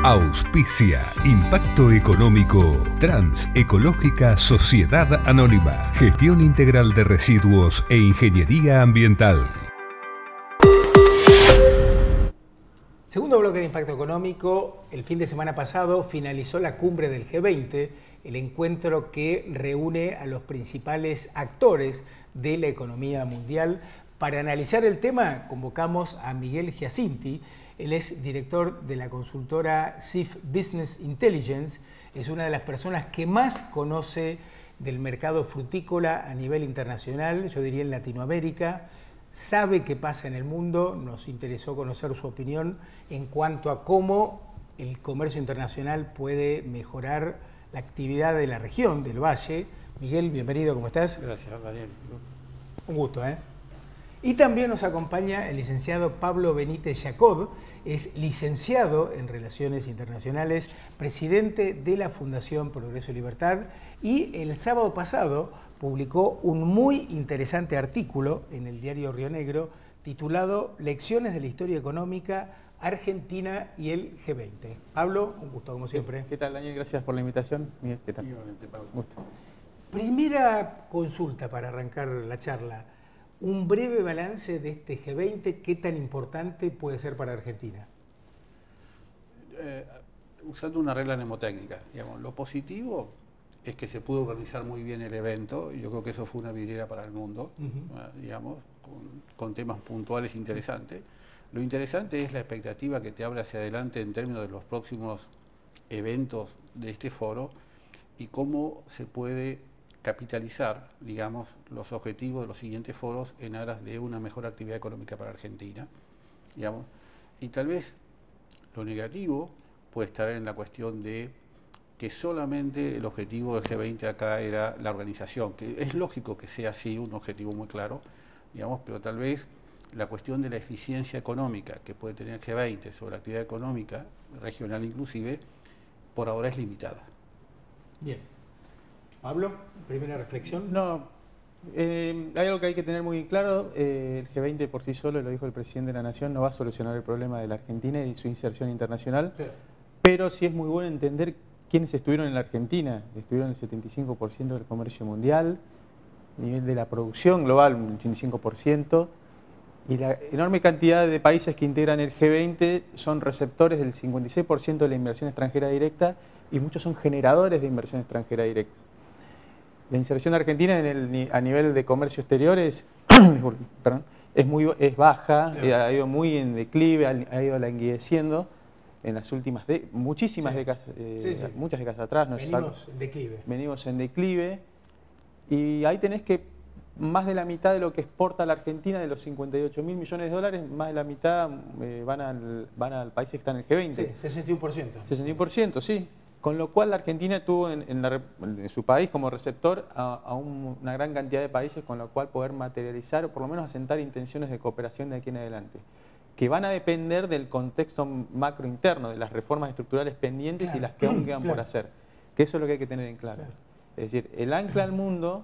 Auspicia Impacto Económico Transecológica Sociedad Anónima. Gestión integral de residuos e ingeniería ambiental. Segundo bloque de Impacto Económico. El fin de semana pasado finalizó la cumbre del G20, el encuentro que reúne a los principales actores de la economía mundial. Para analizar el tema convocamos a Miguel Giacinti. Él es director de la consultora SIF Business Intelligence. Es una de las personas que más conoce del mercado frutícola a nivel internacional, yo diría en Latinoamérica. Sabe qué pasa en el mundo. Nos interesó conocer su opinión en cuanto a cómo el comercio internacional puede mejorar la actividad de la región del Valle. Miguel, bienvenido, ¿cómo estás? Gracias, Daniel. Un gusto, ¿eh? Y también nos acompaña el licenciado Pablo Benítez Jacod. Es licenciado en Relaciones Internacionales, presidente de la Fundación Progreso y Libertad, y el sábado pasado publicó un muy interesante artículo en el diario Río Negro titulado Lecciones de la Historia Económica, Argentina y el G20. Pablo, un gusto como siempre. ¿Qué tal, Daniel? Gracias por la invitación. Miguel, ¿qué tal? Igualmente, Pablo. Gusto. Primera consulta para arrancar la charla. Un breve balance de este G20, ¿qué tan importante puede ser para Argentina? Usando una regla mnemotécnica, digamos, lo positivo es que se pudo organizar muy bien el evento, y yo creo que eso fue una vidriera para el mundo, digamos, con temas puntuales interesantes. Lo interesante es la expectativa que te abre hacia adelante en términos de los próximos eventos de este foro y cómo se puede capitalizar, digamos, los objetivos de los siguientes foros en aras de una mejor actividad económica para Argentina, digamos. Y tal vez lo negativo puede estar en la cuestión de que solamente el objetivo del G20 acá era la organización, que es lógico que sea así, un objetivo muy claro, digamos, pero tal vez la cuestión de la eficiencia económica que puede tener el G20 sobre la actividad económica, regional inclusive, por ahora es limitada. Bien. Pablo, primera reflexión. No, hay algo que hay que tener muy claro. El G20 por sí solo, lo dijo el presidente de la Nación, no va a solucionar el problema de la Argentina y su inserción internacional, sí. Pero sí es muy bueno entender quiénes estuvieron en la Argentina. Estuvieron el 75% del comercio mundial, a nivel de la producción global, un 85%, y la enorme cantidad de países que integran el G20 son receptores del 56% de la inversión extranjera directa y muchos son generadores de inversión extranjera directa. La inserción argentina a nivel de comercio exterior es baja, claro. Ha ido muy en declive, ha ido languideciendo en las últimas muchísimas décadas, muchas décadas atrás. Venimos en declive y ahí tenés que más de la mitad de lo que exporta la Argentina, de los 58.000 millones de dólares, más de la mitad van al país que está en el G20. Sí, 61%. 61%, sí. Con lo cual la Argentina tuvo en su país como receptor a una gran cantidad de países con lo cual poder materializar o por lo menos asentar intenciones de cooperación de aquí en adelante, que van a depender del contexto macro interno, de las reformas estructurales pendientes, claro, y las que aún quedan por hacer, que eso es lo que hay que tener en claro. Es decir, el ancla al mundo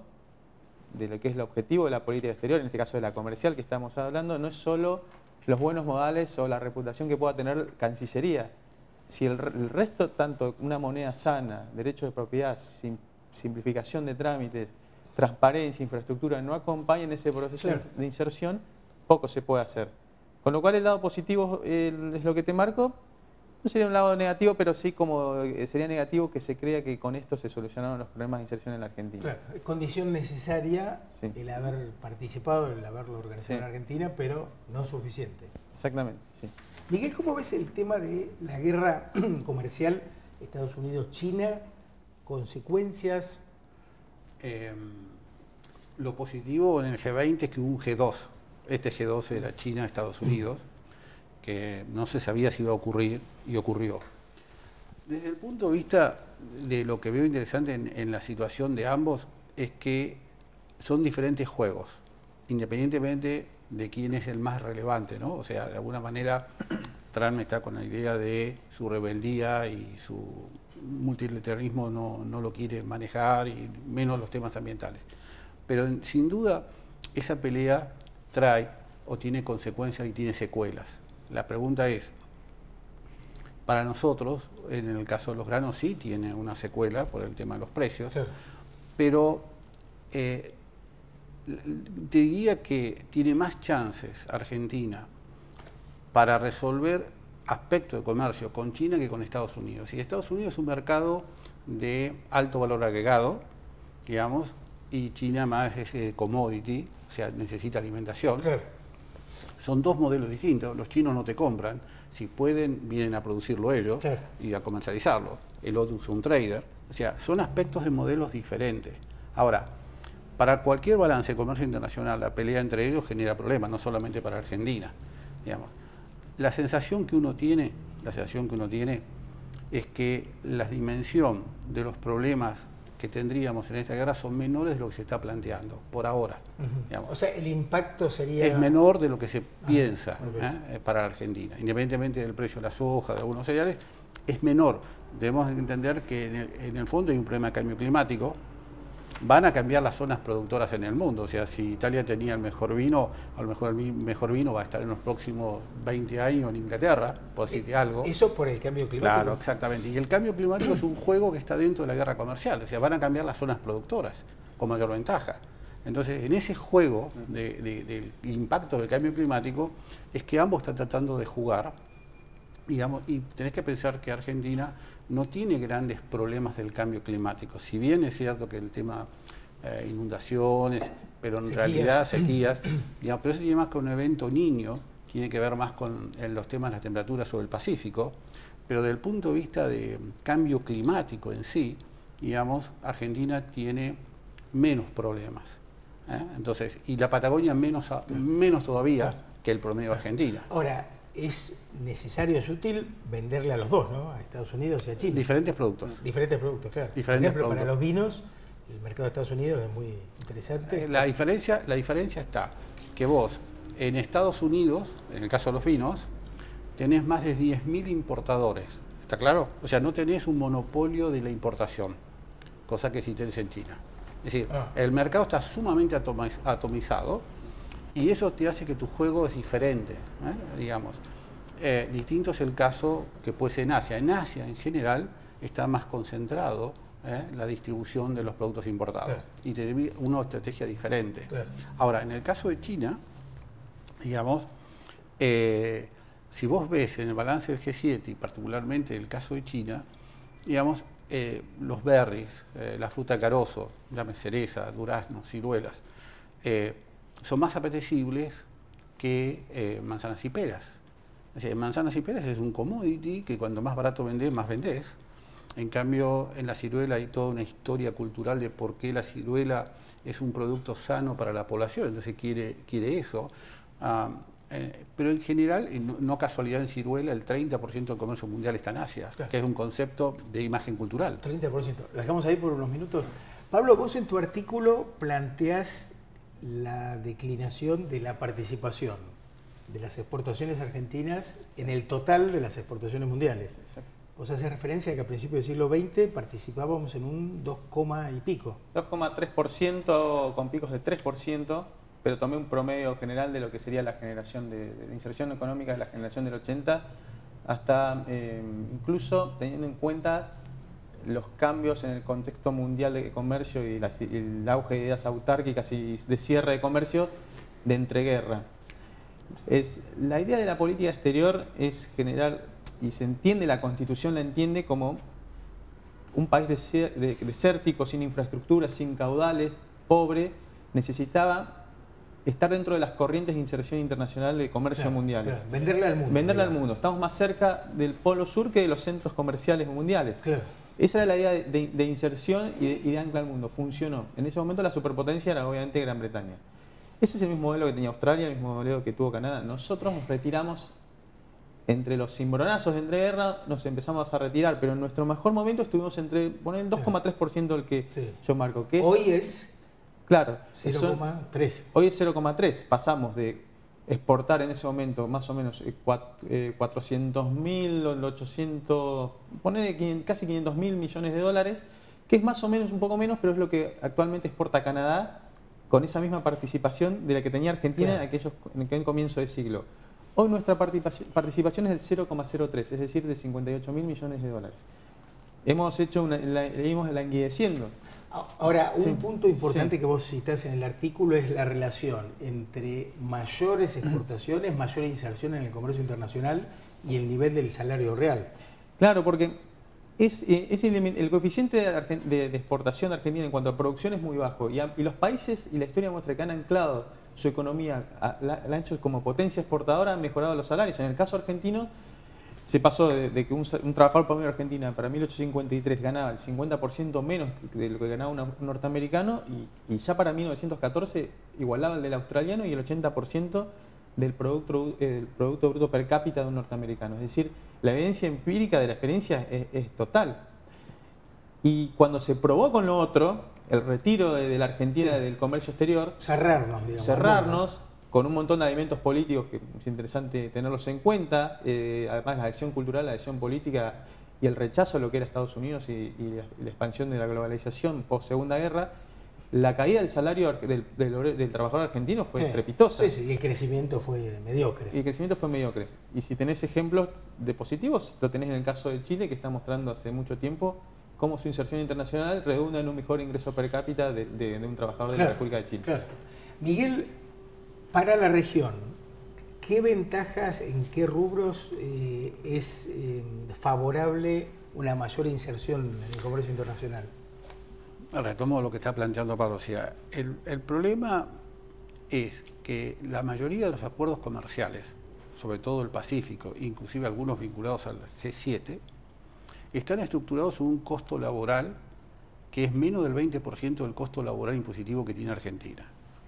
de lo que es el objetivo de la política exterior, en este caso de la comercial que estamos hablando, no es solo los buenos modales o la reputación que pueda tener Cancillería. Si el resto, tanto una moneda sana, derechos de propiedad, simplificación de trámites, transparencia, infraestructura, no acompañan ese proceso de inserción, poco se puede hacer. Con lo cual el lado positivo es lo que te marco. No sería un lado negativo, pero sí como sería negativo que se crea que con esto se solucionaron los problemas de inserción en la Argentina. Claro, condición necesaria el haber participado, el haberlo organizado en Argentina, pero no suficiente. Exactamente, sí. Miguel, ¿cómo ves el tema de la guerra comercial Estados Unidos-China? ¿Consecuencias? Lo positivo en el G20 es que hubo un G2. Este G2 era China-Estados Unidos, que no se sabía si iba a ocurrir y ocurrió. Desde el punto de vista de lo que veo interesante en la situación de ambos es que son diferentes juegos, independientemente de quién es el más relevante, ¿no? O sea, de alguna manera Trump está con la idea de su rebeldía y su multilateralismo no lo quiere manejar, y menos los temas ambientales. Pero sin duda esa pelea trae o tiene consecuencias y tiene secuelas. La pregunta es, Para nosotros, en el caso de los granos, sí tiene una secuela por el tema de los precios, Claro. pero te diría que tiene más chances Argentina para resolver aspectos de comercio con China que con Estados Unidos. Y Estados Unidos es un mercado de alto valor agregado, digamos, y China más es commodity, o sea, necesita alimentación. Claro. Son dos modelos distintos. Los chinos no te compran. Si pueden, vienen a producirlo ellos, Claro, y a comercializarlo. El otro es un trader. O sea, son aspectos de modelos diferentes. Ahora, para cualquier balance de comercio internacional, la pelea entre ellos genera problemas, no solamente para Argentina. Digamos. La sensación que uno tiene es que la dimensión de los problemas que tendríamos en esta guerra son menores de lo que se está planteando, por ahora. Digamos. O sea, el impacto sería... Es menor de lo que se piensa okay. Para la Argentina. Independientemente del precio de la soja, de algunos cereales, es menor. Debemos entender que en el fondo hay un problema de cambio climático. Van a cambiar las zonas productoras en el mundo. O sea, si Italia tenía el mejor vino, a lo mejor el mejor vino va a estar en los próximos 20 años en Inglaterra, por decirte algo. Eso por el cambio climático. Claro, exactamente. Y el cambio climático es un juego que está dentro de la guerra comercial. O sea, van a cambiar las zonas productoras con mayor ventaja. Entonces, en ese juego del impacto del cambio climático es que ambos están tratando de jugar, digamos, y tenés que pensar que Argentina no tiene grandes problemas del cambio climático. Si bien es cierto que el tema inundaciones, pero en realidad sequías, digamos, pero eso tiene más que un evento niño, tiene que ver más con los temas de las temperaturas sobre el Pacífico, pero desde el punto de vista de cambio climático en sí, digamos, Argentina tiene menos problemas. Entonces, y la Patagonia menos todavía que el promedio de Argentina. Ahora, es necesario, es útil venderle a los dos, ¿no? A Estados Unidos y a China. Diferentes productos. Diferentes productos, claro. Diferentes Por ejemplo, productos. para los vinos, el mercado de Estados Unidos es muy interesante. La diferencia está que vos, en Estados Unidos, en el caso de los vinos, tenés más de 10.000 importadores. ¿Está claro? O sea, no tenés un monopolio de la importación, cosa que sí tenés en China. Es decir, el mercado está sumamente atomizado y eso te hace que tu juego es diferente, digamos. Distinto es el caso que puede ser en Asia. En Asia, en general, está más concentrado la distribución de los productos importados. Claro. Y tiene una estrategia diferente. Claro. Ahora, en el caso de China, digamos, si vos ves en el balance del G7 y particularmente el caso de China, digamos, los berries, la fruta carozo, llame cereza, duraznos, ciruelas, son más apetecibles que manzanas y peras. O sea, manzanas y peras es un commodity que cuanto más barato vendés, más vendés. En cambio, en la ciruela hay toda una historia cultural de por qué la ciruela es un producto sano para la población, entonces quiere eso. Pero en general, no casualidad en ciruela, el 30% del comercio mundial está en Asia, claro, que es un concepto de imagen cultural. 30%. Lo dejamos ahí por unos minutos. Pablo, vos en tu artículo planteás la declinación de la participación de las exportaciones argentinas en el total de las exportaciones mundiales. Exacto. Vos haces referencia a que a principios del siglo XX participábamos en un 2, y pico. 2,3% con picos de 3%, pero tomé un promedio general de lo que sería la generación de inserción económica de la generación del 80, hasta incluso teniendo en cuenta los cambios en el contexto mundial de comercio y el auge de ideas autárquicas y de cierre de comercio de entreguerra. La idea de la política exterior es generar, y se entiende, la Constitución la entiende como un país desértico, sin infraestructura, sin caudales, pobre, necesitaba estar dentro de las corrientes de inserción internacional de comercio mundiales. Claro. Venderle al mundo. Venderle al mundo. Estamos más cerca del polo sur que de los centros comerciales mundiales. Claro. Esa era la idea de inserción y de ancla al mundo. Funcionó. En ese momento la superpotencia era obviamente Gran Bretaña. Ese es el mismo modelo que tenía Australia, el mismo modelo que tuvo Canadá. Nosotros nos retiramos entre los cimbronazos de entreguerra, nos empezamos a retirar, pero en nuestro mejor momento estuvimos entre, poner el 2,3% del que yo marco. Que hoy es... Claro. 0,3. Hoy es 0,3. Pasamos de exportar en ese momento más o menos 400.000, 800, poner casi 500.000 millones de dólares, que es más o menos un poco menos, pero es lo que actualmente exporta Canadá con esa misma participación de la que tenía Argentina, claro, en aquel comienzo de siglo. Hoy nuestra participación es del 0,03, es decir, de 58.000 millones de dólares. Hemos hecho seguimos languideciendo. Ahora, un punto importante que vos citás en el artículo es la relación entre mayores exportaciones, mayor inserción en el comercio internacional y el nivel del salario real. Claro, porque el coeficiente de exportación de Argentina en cuanto a producción es muy bajo y los países y la historia muestra que han anclado su economía, la han hecho como potencia exportadora, han mejorado los salarios. En el caso argentino se pasó de que un trabajador promedio argentino para 1853 ganaba el 50% menos de lo que ganaba un norteamericano y ya para 1914 igualaba el del australiano y el 80% del Producto Bruto Per Cápita de un norteamericano. Es decir, la evidencia empírica de la experiencia es total. Y cuando se probó con lo otro, el retiro de la Argentina del comercio exterior, cerrarnos con un montón de elementos políticos que es interesante tenerlos en cuenta, además la adhesión cultural, la adhesión política y el rechazo a lo que era Estados Unidos y la expansión de la globalización post-Segunda Guerra, la caída del salario del trabajador argentino fue estrepitosa. Sí, y el crecimiento fue mediocre. Y si tenés ejemplos de positivos, lo tenés en el caso de Chile, que está mostrando hace mucho tiempo cómo su inserción internacional redunda en un mejor ingreso per cápita de un trabajador de la República de Chile. Claro. Miguel, para la región, ¿qué ventajas, en qué rubros es favorable una mayor inserción en el comercio internacional? Retomo lo que está planteando Pablo. O sea, el problema es que la mayoría de los acuerdos comerciales, sobre todo el Pacífico, inclusive algunos vinculados al G7, están estructurados en un costo laboral que es menos del 20% del costo laboral impositivo que tiene Argentina.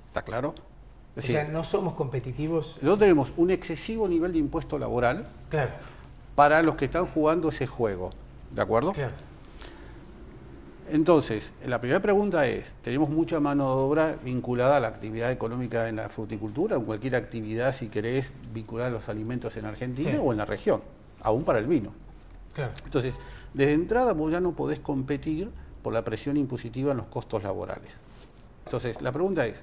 ¿Está claro? Es decir, o sea, no somos competitivos. Nosotros tenemos un excesivo nivel de impuesto laboral para los que están jugando ese juego. ¿De acuerdo? Claro. Entonces, la primera pregunta es, ¿tenemos mucha mano de obra vinculada a la actividad económica en la fruticultura, o en cualquier actividad, si querés, vinculada a los alimentos en Argentina o en la región, aún para el vino? Claro. Entonces, desde entrada vos ya no podés competir por la presión impositiva en los costos laborales. Entonces, la pregunta es,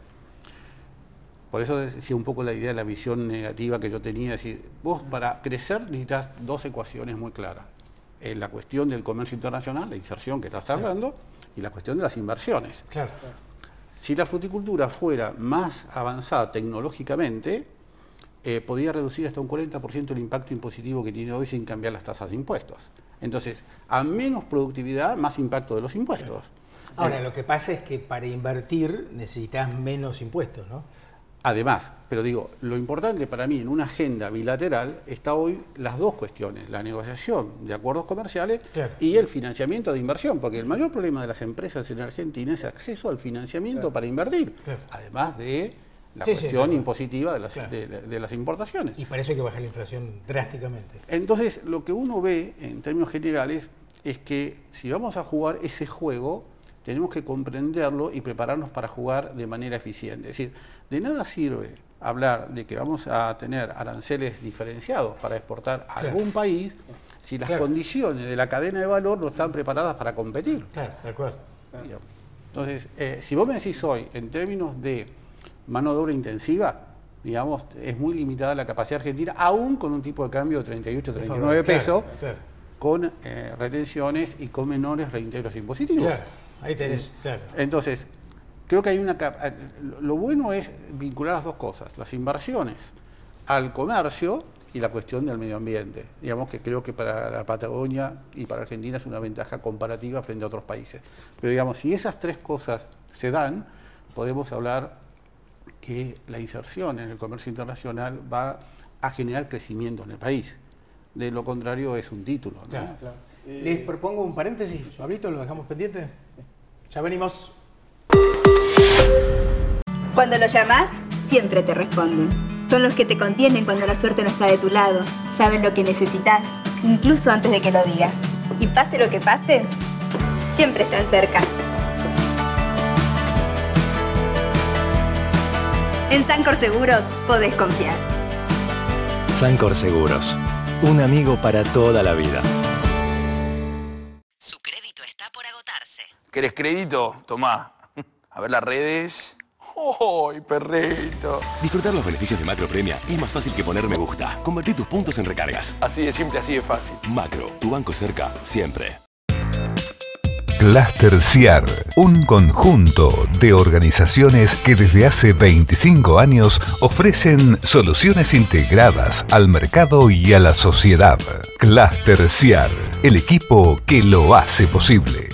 por eso decía un poco la idea de la visión negativa que yo tenía, es decir, vos para crecer necesitas dos ecuaciones muy claras. La cuestión del comercio internacional, la inserción que estás hablando, y la cuestión de las inversiones. Claro. Si la fruticultura fuera más avanzada tecnológicamente, podría reducir hasta un 40% el impacto impositivo que tiene hoy sin cambiar las tasas de impuestos. Entonces, a menos productividad, más impacto de los impuestos. Ahora, lo que pasa es que para invertir necesitas menos impuestos, ¿no? Además, pero digo, lo importante para mí en una agenda bilateral está hoy las dos cuestiones, la negociación de acuerdos comerciales y el financiamiento de inversión, porque el mayor problema de las empresas en Argentina es acceso al financiamiento para invertir, además de la cuestión impositiva de las importaciones. Y para eso hay que bajar la inflación drásticamente. Entonces, lo que uno ve en términos generales es que si vamos a jugar ese juego, tenemos que comprenderlo y prepararnos para jugar de manera eficiente. Es decir, de nada sirve hablar de que vamos a tener aranceles diferenciados para exportar a algún país si las condiciones de la cadena de valor no están preparadas para competir. Claro, de acuerdo. Entonces, si vos me decís hoy, en términos de mano de obra intensiva, digamos, es muy limitada la capacidad argentina, aún con un tipo de cambio de 38, 39 pesos, con retenciones y con menores reintegros impositivos. Claro. Ahí tenés, Entonces, creo que hay lo bueno es vincular las dos cosas, las inversiones al comercio y la cuestión del medio ambiente. Digamos que creo que para la Patagonia y para Argentina es una ventaja comparativa frente a otros países. Pero digamos, si esas tres cosas se dan, podemos hablar que la inserción en el comercio internacional va a generar crecimiento en el país. De lo contrario es un título, ¿no? Claro. Les propongo un paréntesis, Pablito, lo dejamos pendiente. Ya venimos. Cuando lo llamas, siempre te responden. Son los que te contienen cuando la suerte no está de tu lado. Saben lo que necesitas, incluso antes de que lo digas. Y pase lo que pase, siempre están cerca. En Sancor Seguros podés confiar. Sancor Seguros, un amigo para toda la vida. Su crédito está por agotarse. ¿Querés crédito? Tomá. A ver las redes. ¡Ay, perrito! Disfrutar los beneficios de Macro Premia es más fácil que poner me gusta. Convertí tus puntos en recargas. Así de simple, así de fácil. Macro, tu banco cerca, siempre. Cluster CIAR, un conjunto de organizaciones que desde hace 25 años ofrecen soluciones integradas al mercado y a la sociedad. Cluster CIAR, el equipo que lo hace posible.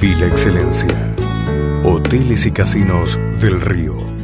Viví la excelencia. Hoteles y Casinos del Río.